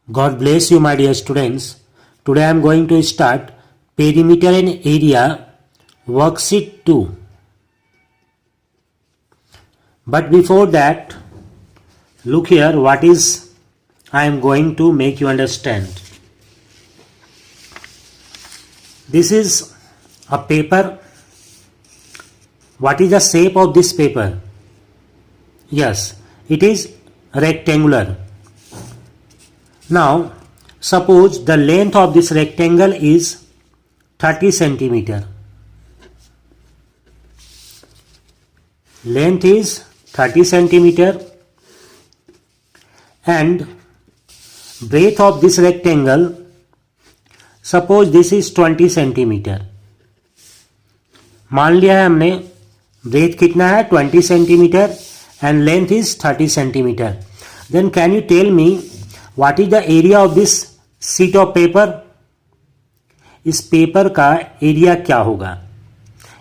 God bless you, my dear students. Today I am going to start perimeter and area worksheet 2. But before that, look here what is I am going to make you understand. This is a paper. What is the shape of this paper? Yes, it is rectangular. Now, suppose the length of this rectangle is 30 centimeter. Length is 30 centimeter and breadth of this rectangle, suppose this is 20 centimeter. मान लिया है हमने breadth कितना है 20 centimeter and length is 30 centimeter. Then can you tell me what is the area of this sheet of paper? इस paper का area क्या होगा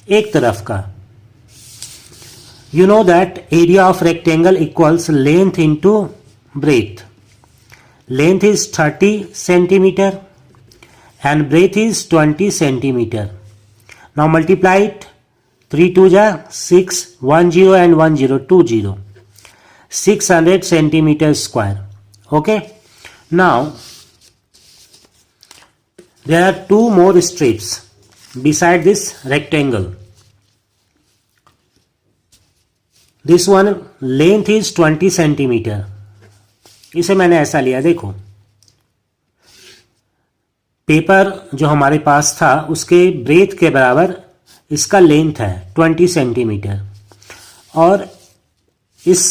एक तरफ का? You know that area of rectangle equals length into breadth. Length is 30 centimeter and breadth is 20 centimeter. Now multiply it. 3 2 ja 6, 1 0 and 1 0, 2 0. 600 centimeter square. Okay. Now there are two more strips beside this rectangle. This one length is 20 centimeter. इसे मैंने ऐसा लिया, देखो paper जो हमारे पास था उसके breath के बराबर इसका लेंथ है 20 सेंटीमीटर और इस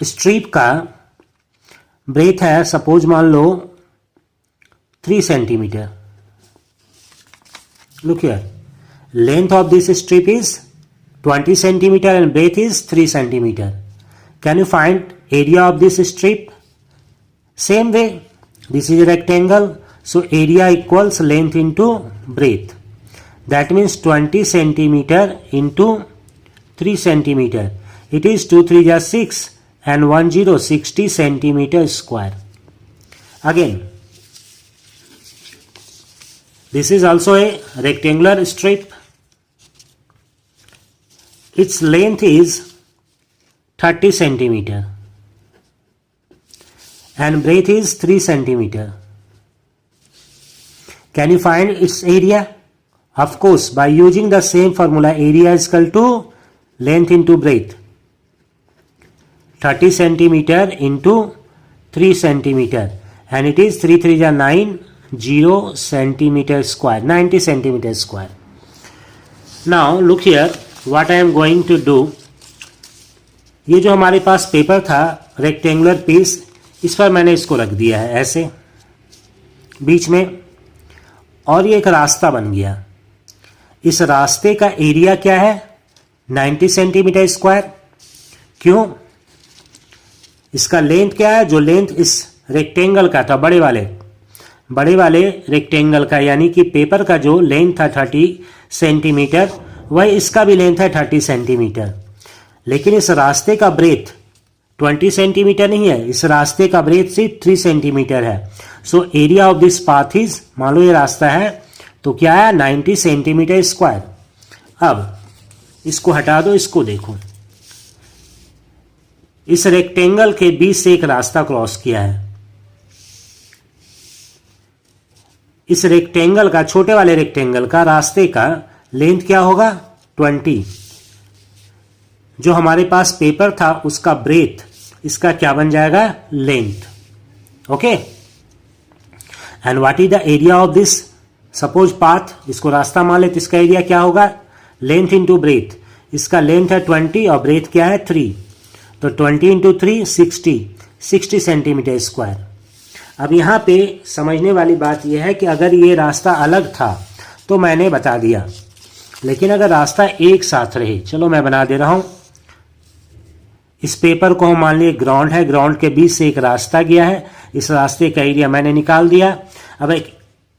स्ट्रिप का ब्रेथ है सपोज मान लो 3 centimetre. Look here, length of this strip is 20 centimeter and breadth is 3 centimeter. Can you find area of this strip? Same way, this is a rectangle, so area equals length into breadth. That means 20 centimeter into 3 centimeter. It is 2 3 ja 6 and 1 0, 60 centimeter square. Again, this is also a rectangular strip. Its length is 30 centimeter and breadth is 3 centimeter. Can you find its area? Of course, by using the same formula, area is equal to length into breadth. 30 centimeter into 3 centimeter and it is 3 3 ja 9, 0 centimeter square, 90 centimeter square. Now look here what I am going to do. ये जो हमारे पास paper था rectangular piece, इस पर मैंने इसको रख दिया है ऐसे बीच में और ये एक रास्ता बन गया. इस रास्ते का एरिया क्या है 90 सेंटीमीटर स्क्वायर. क्यों? इसका लेंथ क्या है? जो लेंथ इस रेक्टेंगल का था बड़े वाले रेक्टेंगल का, यानी कि पेपर का जो लेंथ था 30 सेंटीमीटर, वह इसका भी लेंथ है 30 सेंटीमीटर. लेकिन इस रास्ते का ब्रेथ 20 सेंटीमीटर नहीं है, इस रास्ते का ब्रेथ सिर्फ 3 सेंटीमीटर है. सो area of this path is, मान लो ये रास्ता है तो क्या है 90 सेंटीमीटर स्क्वायर. अब इसको हटा दो, इसको देखो, इस रेक्टेंगल के बीच से एक रास्ता क्रॉस किया है. इस रेक्टेंगल का, छोटे वाले रेक्टेंगल का रास्ते का लेंथ क्या होगा 20. जो हमारे पास पेपर था उसका ब्रेथ, इसका क्या बन जाएगा length. Okay. And what is the area of this suppose path, इसको रास्ता मान ले तो इसका एरिया क्या होगा लेंथ इंटू ब्रेथ. इसका लेंथ है 20 और ब्रेथ क्या है 3, तो 20 इंटू 3 60 सेंटीमीटर स्क्वायर. अब यहाँ पे समझने वाली बात यह है कि अगर ये रास्ता अलग था तो मैंने बता दिया, लेकिन अगर रास्ता एक साथ रहे, चलो मैं बना दे रहा हूँ. इस पेपर को हम मान लिए ग्राउंड है, ग्राउंड के बीच से एक रास्ता गया है, इस रास्ते का एरिया मैंने निकाल दिया. अब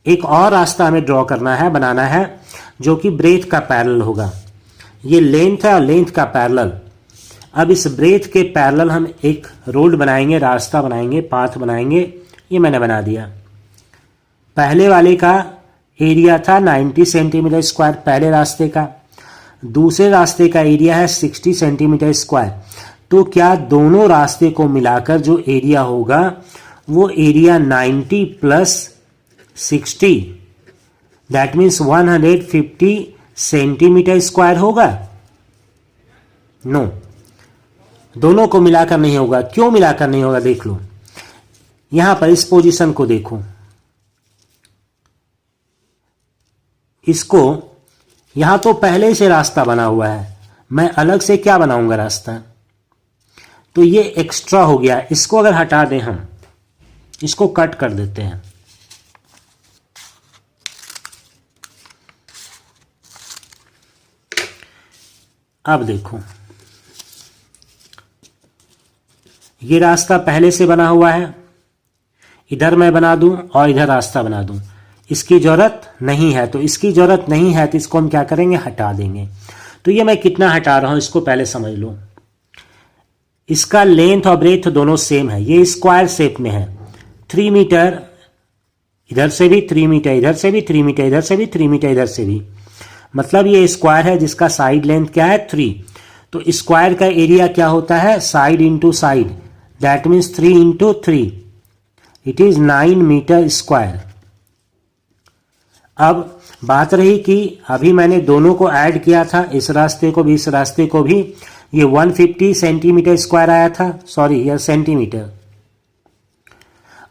एक और रास्ता हमें ड्रॉ करना है, बनाना है, जो कि ब्रेथ का पैरेलल होगा. ये लेंथ है और लेंथ का पैरेलल. अब इस ब्रेथ के पैरेलल हम एक रोड बनाएंगे, रास्ता बनाएंगे, पाथ बनाएंगे ये मैंने बना दिया। पहले वाले का एरिया था 90 सेंटीमीटर स्क्वायर पहले रास्ते का, दूसरे रास्ते का एरिया है 60 सेंटीमीटर स्क्वायर। तो क्या दोनों रास्ते को मिलाकर जो एरिया होगा वो area 90 plus 60 that means 150 centimetre square होगा? नो, दोनों को मिलाकर नहीं होगा। क्यों मिलाकर नहीं होगा देख लो, यहां पर इस पोजीशन को देखो, इसको यहां तो पहले से रास्ता बना हुआ है, मैं अलग से क्या बनाऊंगा रास्ता, तो ये एक्स्ट्रा हो गया। इसको अगर हटा दें हम, इसको कट कर देते हैं, अब देखो ये रास्ता पहले से बना हुआ है, इधर मैं बना दूं और इधर रास्ता बना दूं, इसकी जरूरत नहीं है। तो इसकी जरूरत नहीं है तो इसको हम क्या करेंगे, हटा देंगे। तो ये मैं कितना हटा रहा हूं इसको पहले समझ लो। इसका लेंथ और ब्रेथ दोनों सेम है, ये स्क्वायर शेप में है, 3 मीटर इधर से भी, 3 मीटर इधर से भी, 3 मीटर इधर से भी, 3 मीटर इधर से भी, मतलब ये स्क्वायर है जिसका साइड लेंथ क्या है 3। तो स्क्वायर का एरिया क्या होता है, side into side, that means 3 into 3, it is 9 metre square. अब बात रही कि अभी मैंने दोनों को ऐड किया था, इस रास्ते को भी इस रास्ते को भी, ये 150 सेंटीमीटर स्क्वायर आया था, सॉरी यह सेंटीमीटर,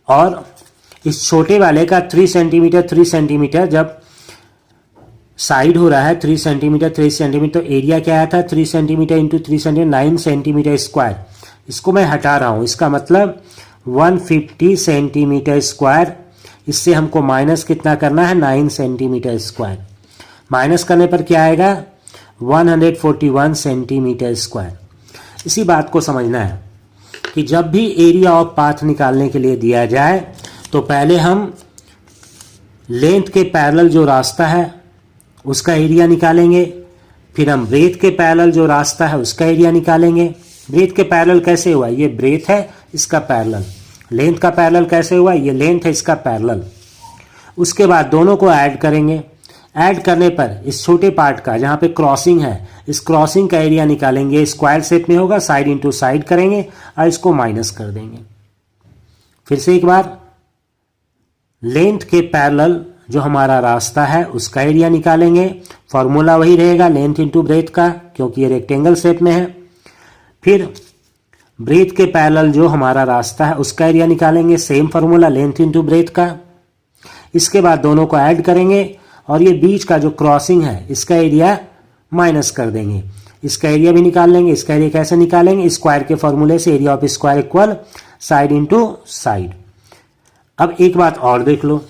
और इस छोटे वाले का 3 सेंटीमीटर 3 सेंटीमीटर, जब साइड हो रहा है 3 सेंटीमीटर 3 सेंटीमीटर, तो एरिया क्या आया था 3 centimetre into 3 centimetre, 9 centimetre square. इसको मैं हटा रहा हूं, इसका मतलब 150 सेंटीमीटर स्क्वायर, इससे हमको माइनस कितना करना है 9 सेंटीमीटर स्क्वायर। माइनस करने पर क्या आएगा 141 सेंटीमीटर स्क्वायर। इसी बात को समझना है कि जब भी एरिया ऑफ पाथ निकालने के लिए दिया जाए तो पहले हम लेंथ के पैरेलल जो रास्ता है उसका एरिया निकालेंगे, फिर हम ब्रेथ के पैरेलल जो रास्ता है उसका एरिया निकालेंगे। ब्रेथ के पैरेलल कैसे हुआ, ये ब्रेथ है इसका पैरेलल, लेंथ का पैरेलल कैसे हुआ, ये लेंथ है इसका पैरेलल। उसके बाद दोनों को ऐड करेंगे, ऐड करने पर इस छोटे पार्ट का जहां पे क्रॉसिंग है, इस क्रॉसिंग का एरिया निकालेंगे, स्क्वायर शेप में होगा, साइड इंटू साइड करेंगे और इसको माइनस कर देंगे। फिर से एक बार, लेंथ के पैरेलल जो हमारा रास्ता है उसका एरिया निकालेंगे, फॉर्मूला वही रहेगा लेंथ इंटू ब्रेथ का, क्योंकि ये रेक्टेंगल शेप में है। फिर ब्रेथ के पैरेलल जो हमारा रास्ता है उसका एरिया निकालेंगे, same formula length into breath का। इसके बाद दोनों को ऐड करेंगे और ये बीच का जो क्रॉसिंग है इसका एरिया माइनस कर देंगे, इसका एरिया भी निकाल लेंगे। इसका एरिया कैसे निकालेंगे, स्क्वायर के फॉर्मूले से, area of square equal side into side. अब एक बात और देख लो,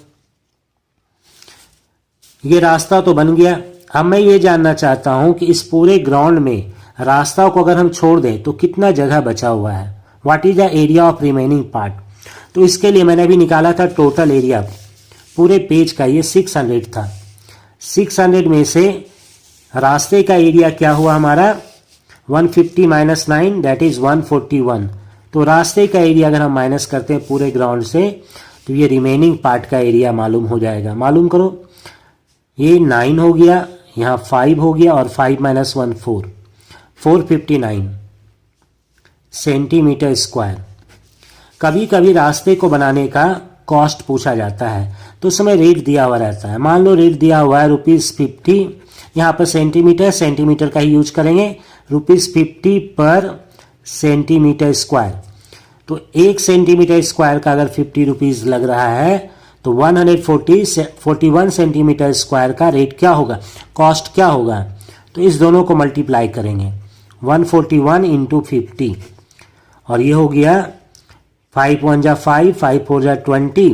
ये रास्ता तो बन गया। अब मैं ये जानना चाहता हूं कि इस पूरे ग्राउंड में रास्ता को अगर हम छोड़ दें तो कितना जगह बचा हुआ है, what is the area of remaining part. तो इसके लिए मैंने अभी निकाला था टोटल एरिया पूरे पेज का, ये 600 था। 600 में से रास्ते का एरिया क्या हुआ हमारा 150 माइनस 9 दैट इज 141। तो रास्ते का एरिया अगर हम माइनस करते हैं पूरे ग्राउंड से तो ये रिमेनिंग पार्ट का एरिया मालूम हो जाएगा। मालूम करो, ये 9 हो गया, यहाँ 5 हो गया और 5 माइनस 1 4, 459 सेंटीमीटर स्क्वायर। कभी कभी रास्ते को बनाने का कॉस्ट पूछा जाता है तो उसमें रेट दिया हुआ रहता है। मान लो रेट दिया हुआ है ₹50, यहाँ पर सेंटीमीटर, सेंटीमीटर का ही यूज करेंगे, ₹50 पर सेंटीमीटर स्क्वायर। तो 1 सेंटीमीटर स्क्वायर का अगर ₹50 लग रहा है तो 141 सेंटीमीटर स्क्वायर का रेट क्या होगा, कॉस्ट क्या होगा। तो इस दोनों को मल्टीप्लाई करेंगे, 141 इंटू 50 और ये हो गया 5 1 जा 5, 5 4 जा 20,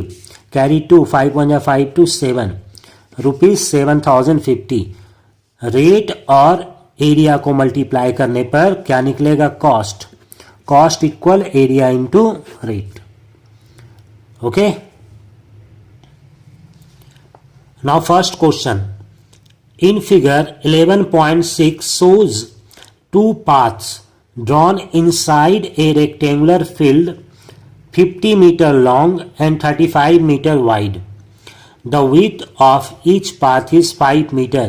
कैरी 2, 5 1 जा 5 2 7, ₹7,050। रेट और एरिया को मल्टीप्लाई करने पर क्या निकलेगा, cost. Cost equal area into rate. Okay, now first question, in figure 11.6 shows two paths drawn inside a rectangular field 50 meter long and 35 meter wide. The width of each path is 5 meter.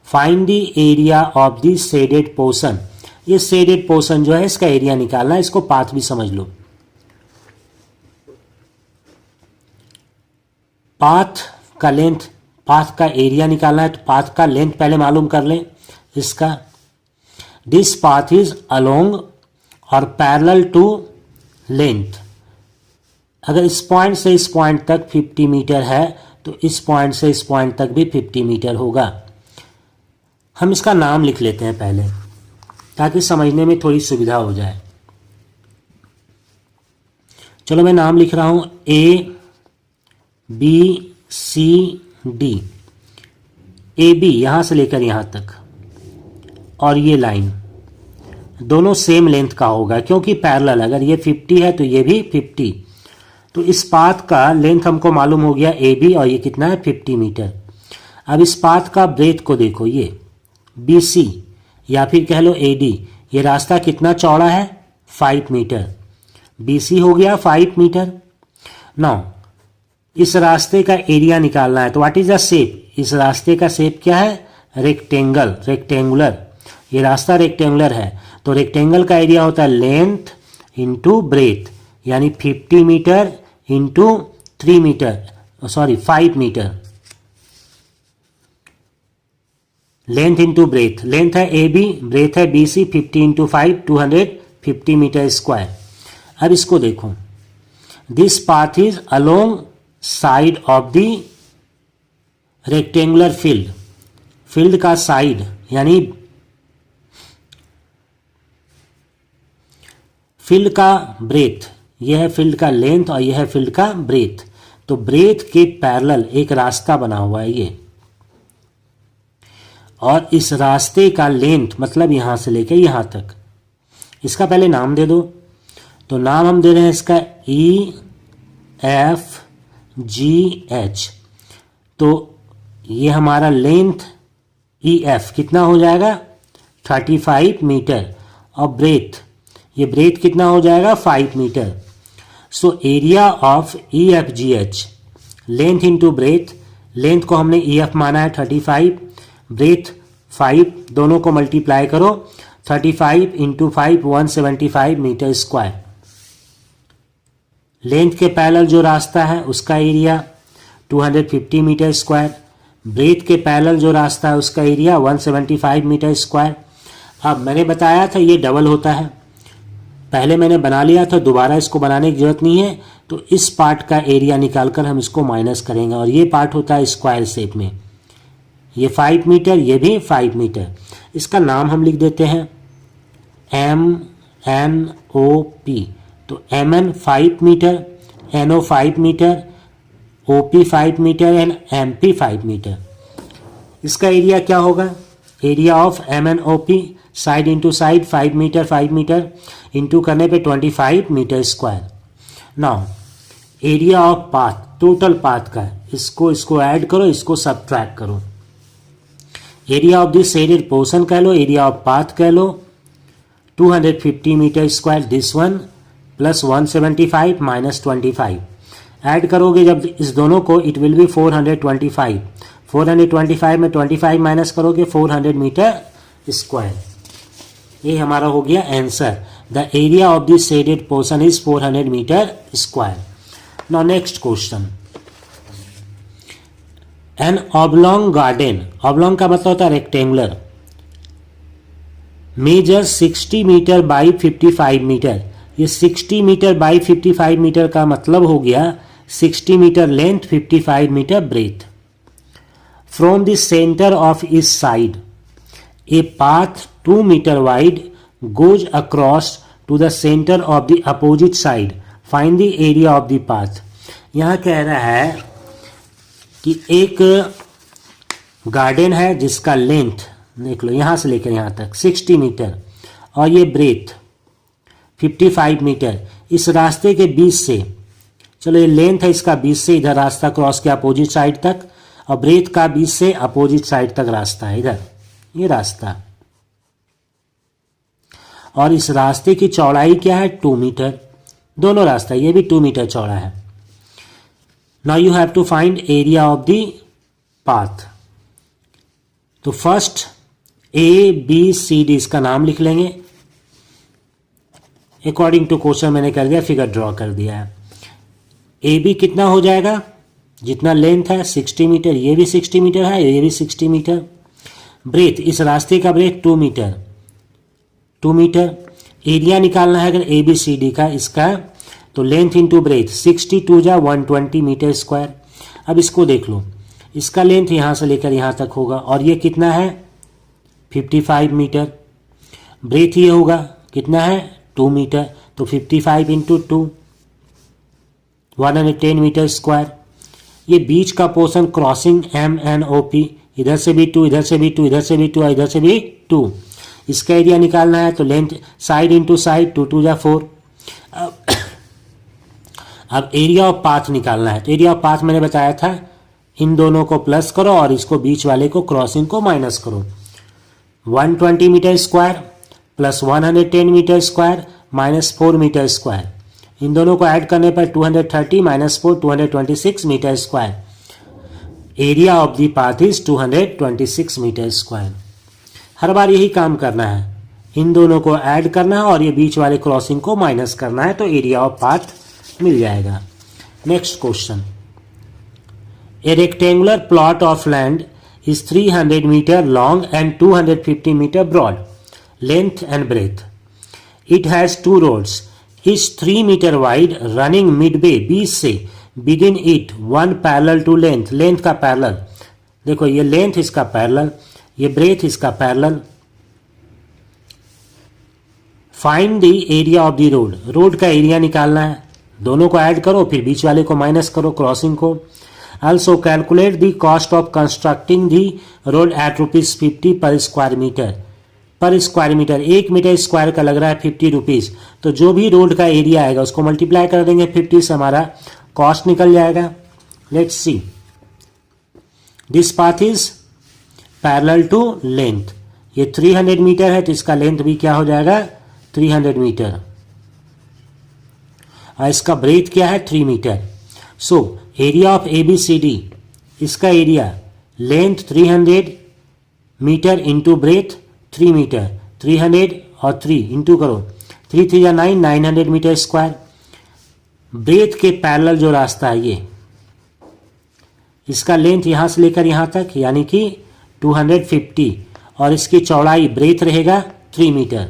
Find the area of the shaded portion. ये shaded portion जो है इसका area निकालना है, इसको path भी समझ लो. Path का लेंथ, पाथ का एरिया निकालना है तो पाथ का लेंथ पहले मालूम कर लें इसका. दिस पाथ इज अलोंग और पैरेलल टू लेंथ. अगर इस पॉइंट से इस पॉइंट तक 50 मीटर है तो इस पॉइंट से इस पॉइंट तक भी 50 मीटर होगा. हम इसका नाम लिख लेते हैं पहले ताकि समझने में थोड़ी सुविधा हो जाए. चलो मैं नाम लिख रहा हूं A B C D. A B यहां से लेकर यहां तक और ये लाइन दोनों सेम लेंथ का होगा क्योंकि पैरेलल. अगर ये 50 है तो ये भी 50. तो इस पाथ का लेंथ हमको मालूम हो गया ए बी और ये कितना है 50 मीटर. अब इस पाथ का ब्रेथ को देखो, ये बी सी या फिर कह लो ए डी. ये रास्ता कितना चौड़ा है 5 मीटर. बी सी हो गया 5 मीटर. नाउ इस रास्ते का एरिया निकालना है तो व्हाट इज द शेप. इस रास्ते का शेप क्या है रेक्टेंगल, रेक्टेंगुलर. ये रास्ता रेक्टेंगुलर है तो रेक्टेंगल का एरिया होता है लेंथ इंटू ब्रेथ, यानी 50 metre into 3 metre, sorry 5 metre. Length into breadth, length है ए बी, ब्रेथ है B C. 50 into 5 250 metre square. अब इसको देखो, this path is along side of the rectangular field. Field का side यानी field का breadth, यह है फील्ड का लेंथ और यह है फील्ड का ब्रेथ. तो ब्रेथ के पैरेलल एक रास्ता बना हुआ है ये, और इस रास्ते का लेंथ मतलब यहां से लेकर यहां तक. इसका पहले नाम दे दो. तो नाम हम दे रहे हैं इसका ई एफ जी एच. तो ये हमारा लेंथ ई एफ कितना हो जाएगा 35 मीटर और ब्रेथ, ये ब्रेथ कितना हो जाएगा 5 metre. So area of E F G H, length into breadth. Length को हमने ई एफ माना है 35, ब्रेथ 5, दोनों को मल्टीप्लाई करो. 35 इंटू 5 175 मीटर स्क्वायर. लेंथ के पैरेलल जो रास्ता है उसका एरिया 250 मीटर स्क्वायर. ब्रेथ के पैरेलल जो रास्ता है उसका एरिया 175 मीटर स्क्वायर. अब मैंने बताया था ये डबल होता है, पहले मैंने बना लिया था, दोबारा इसको बनाने की जरूरत नहीं है. तो इस पार्ट का एरिया निकालकर हम इसको माइनस करेंगे और ये पार्ट होता है स्क्वायर शेप में. ये 5 मीटर, ये भी 5 मीटर. इसका नाम हम लिख देते हैं एम एन ओ पी. तो M N 5 metre, N O 5 metre, O P 5 metre and M P 5 metre. इसका एरिया क्या होगा, area of M N O P, side into side 5 metre 5 metre into करने पे 25 metre square. Now area of path, total path का, इसको add करो, इसको subtract करो. Area of this shaded portion कह लो, एरिया ऑफ पाथ कह लो 250 metre square. This one plus 175 minus 25 add करोगे जब इस दोनों को, इट विल बी 425. 425 में 25 माइनस करोगे 400 मीटर स्क्वायर. ये हमारा हो गया answer. The area of this shaded portion is 400 metre square. Now next question. An oblong garden, oblong का मतलब होता है rectangular, measure 60 metre by 55 metre. ये 60 मीटर बाई 55 मीटर का मतलब हो गया 60 metre length 55 metre breadth. From the centre of इस side a path 2 metre wide goes across to the center of the opposite side. Find the area of the path. यहाँ कह रहा है कि एक गार्डन है जिसका लेंथ देख लो यहाँ से लेकर यहाँ तक 60 मीटर और ये ब्रेथ 55 मीटर. इस रास्ते के बीच से, चलो ये लेंथ है इसका बीच से इधर रास्ता क्रॉस किया अपोजिट साइड तक, और ब्रेथ का बीच से अपोजिट साइड तक रास्ता है इधर ये रास्ता. और इस रास्ते की चौड़ाई क्या है 2 मीटर. दोनों रास्ता, ये भी 2 मीटर चौड़ा है। Now you have to find area of the path. तो फर्स्ट ABCD इसका नाम लिख लेंगे, अकॉर्डिंग टू क्वेश्चन मैंने कर दिया, फिगर ड्रॉ कर दिया है। AB कितना हो जाएगा, जितना लेंथ है 60 मीटर, ये भी 60 मीटर है, ये भी 60 मीटर। ब्रेथ, इस रास्ते का ब्रेथ 2 मीटर, 2 मीटर। एरिया निकालना है अगर ABCD का इसका, तो लेंथ इंटू ब्रेथ, 62 जा 120 मीटर स्क्वायर। अब इसको देख लो, इसका लेंथ यहाँ से लेकर यहाँ तक होगा, और ये कितना है 55 मीटर। ब्रेथ ये होगा कितना है 2 मीटर, तो 55 इंटू 2 110 मीटर स्क्वायर। ये बीच का पोर्शन क्रॉसिंग MNOP, इधर से भी 2, इधर से भी 2, इधर से भी 2 और इधर से भी 2। इसका एरिया निकालना है, तो लेंथ साइड इंटू साइड 2 2 जा 4। अब एरिया ऑफ पाथ निकालना है, तो एरिया ऑफ पाथ मैंने बताया था, इन दोनों को प्लस करो और इसको बीच वाले को क्रॉसिंग को माइनस करो। 120 metre square plus 110 metre square minus 4 metre square, इन दोनों को ऐड करने पर 230 minus 4 226 metre square. Area of the path is 226 metre square. हर बार यही काम करना है, इन दोनों को ऐड करना है और ये बीच वाले क्रॉसिंग को माइनस करना है, तो एरिया ऑफ पाथ मिल जाएगा। Next question, A rectangular plot of land is 300 meter long and 250 meter broad, length and breadth. It has 2 roads, each 3 meter wide, running midway बीच से begin it one parallel to length, length का parallel, देखो ये length इसका parallel, ये breadth इसका parallel। Find the area of the road, road का area निकालना है, दोनों को ऐड करो फिर बीच वाले को माइनस करो क्रॉसिंग को। Also calculate the cost of constructing the road at ₹50 per square meter, पर स्क्वायर मीटर, 1 मीटर स्क्वायर का लग रहा है 50 रुपीज़, तो जो भी रोड का एरिया आएगा उसको मल्टीप्लाई कर देंगे 50 से, हमारा कॉस्ट निकल जाएगा। Let's see, this path is parallel to length, ये 300 मीटर है तो इसका लेंथ भी क्या हो जाएगा 300 मीटर, और इसका ब्रेथ क्या है 3 metre. So area of ABCD, इसका area length 300 metre into breadth 3 metre, 300 और 3 इंटू करो, 3 3 या 9, 900 मीटर स्क्वायर। ब्रेथ के पैरेलल जो रास्ता है ये, इसका लेंथ यहाँ से लेकर यहाँ तक यानी कि 250, और इसकी चौड़ाई ब्रेथ रहेगा 3 metre.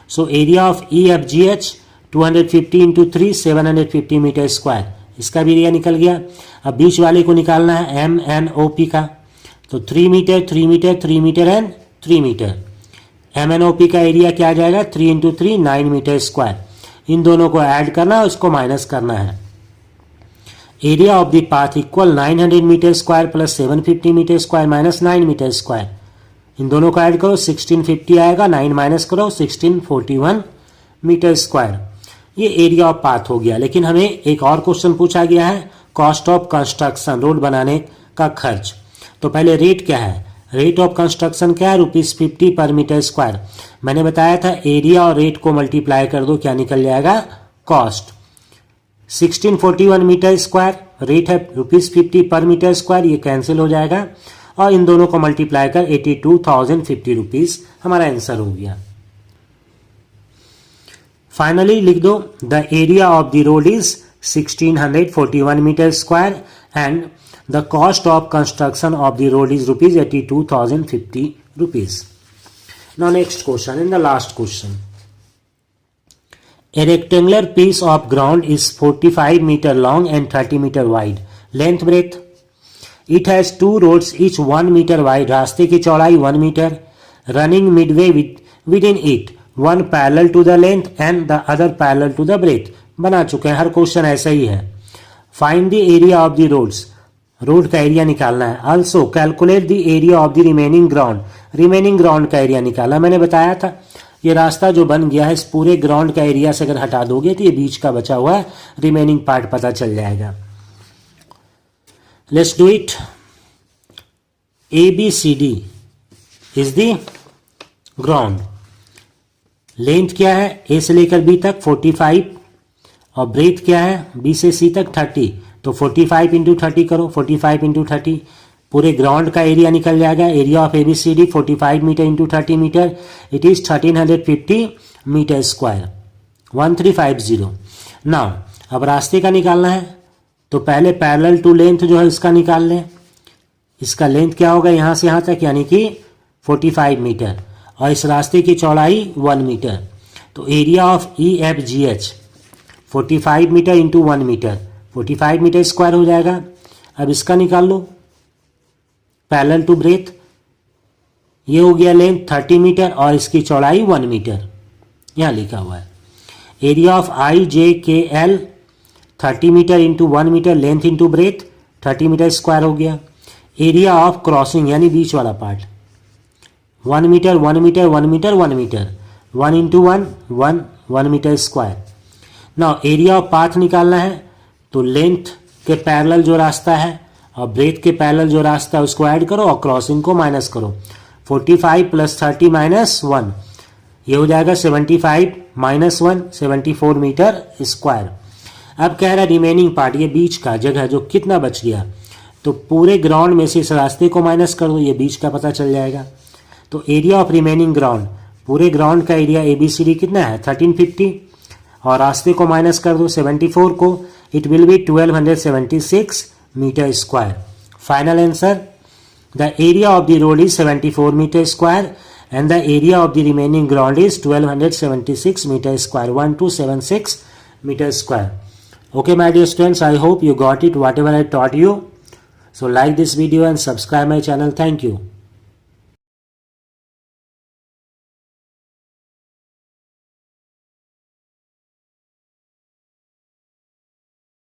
So area of EFGH 250 into 3 750 metre square, इसका भी एरिया निकल गया। अब बीच वाले को निकालना है MNOP का, तो 3 metre 3 metre 3 metre and 3 metre. MNOP का एरिया क्या आ जाएगा 3 इंटू 3 9 मीटर स्क्वायर। इन दोनों को ऐड करना है, उसको माइनस करना है। Area of the path equal 900 metre square plus 750 metre square minus 9 metre square. इन दोनों को ऐड करो 1650 आएगा, 9 माइनस करो 1641 मीटर स्क्वायर। ये एरिया ऑफ पाथ हो गया। लेकिन हमें एक और क्वेश्चन पूछा गया है, कॉस्ट ऑफ कंस्ट्रक्शन, रोड बनाने का खर्च। तो पहले रेट क्या है, रेट ऑफ कंस्ट्रक्शन क्या है ₹50 पर मीटर स्क्वायर। मैंने बताया था एरिया और रेट को मल्टीप्लाई कर दो, क्या निकल जाएगा कॉस्ट। 1641 मीटर स्क्वायर, रेट है ₹50 पर मीटर स्क्वायर, ये कैंसिल हो जाएगा, और इन दोनों को मल्टीप्लाई कर 82,050 रुपीज हमारा आंसर हो गया। फाइनली लिख दो, the area of the road is 1641 metre square and the cost of construction of the road is ₹82,050 rupees. Now next question, in the last question, a rectangular piece of ground is 45 meter long and 30 meter wide, length breadth. It has 2 roads each 1 meter wide, रास्ते की चौड़ाई 1 metre, running midway within it, one parallel to the length and the other parallel to the breadth। बना चुके हैं, हर question ऐसा ही है। Find the area of the roads, road का area निकालना है। Also calculate the area of the remaining ground, remaining ground का area निकालना। मैंने बताया था ये रास्ता जो बन गया है इस पूरे ग्राउंड का एरिया से अगर हटा दोगे तो ये बीच का बचा हुआ है रिमेनिंग पार्ट पता चल जाएगा। Let's do it. ABCD is the ground, length क्या है A से लेकर B तक 45, और ब्रेथ क्या है, बी से सी तक 30, तो 45 इंटू 30 करो, 45 इंटू 30, पूरे ग्राउंड का एरिया निकल जाएगा। Area of ABCD 45 metre into 30 metre, it is 1350 metre square, 1350। Now अब रास्ते का निकालना है, तो पहले पैरेलल टू लेंथ जो है इसका निकाल लें। इसका लेंथ क्या होगा यहाँ से यहाँ तक, यानी कि 45 मीटर, और इस रास्ते की चौड़ाई 1 मीटर। तो area of EFGH 45 metre into 1 metre, 45 metre square हो जाएगा। अब इसका निकाल लो पैरेलल टू ब्रेथ, ये हो गया लेंथ 30 मीटर और इसकी चौड़ाई 1 मीटर, यहाँ लिखा हुआ है। Area of IJKL 30 metre into 1 metre, length into breadth 30 metre square हो गया। एरिया ऑफ क्रॉसिंग यानी बीच वाला part 1 metre 1 metre 1 metre 1 metre, 1 into 1 1 1 metre square. Now area of path निकालना है, तो लेंथ के पैरेलल जो रास्ता है और ब्रेथ के पैरेलल जो रास्ता है उसको ऐड करो और क्रॉसिंग को माइनस करो। 45 प्लस 30 माइनस 1, ये हो जाएगा 75 माइनस 1, 74 मीटर स्क्वायर। अब कह रहा है रिमेनिंग पार्ट, ये बीच का जगह जो कितना बच गया, तो पूरे ग्राउंड में से इस रास्ते को माइनस कर दो, ये बीच का पता चल जाएगा। तो एरिया ऑफ रिमेनिंग ग्राउंड, पूरे ग्राउंड का एरिया ABCD कितना है 1350, और रास्ते को माइनस कर दो 74 को, it will be 1276 metre square. Final answer, the area of the road is 74 metre square and the area of the remaining ground is 1276 meter square, 1276 meter square. Okay my dear students, I hope you got it whatever I taught you. So like this video and subscribe my channel. Thank you.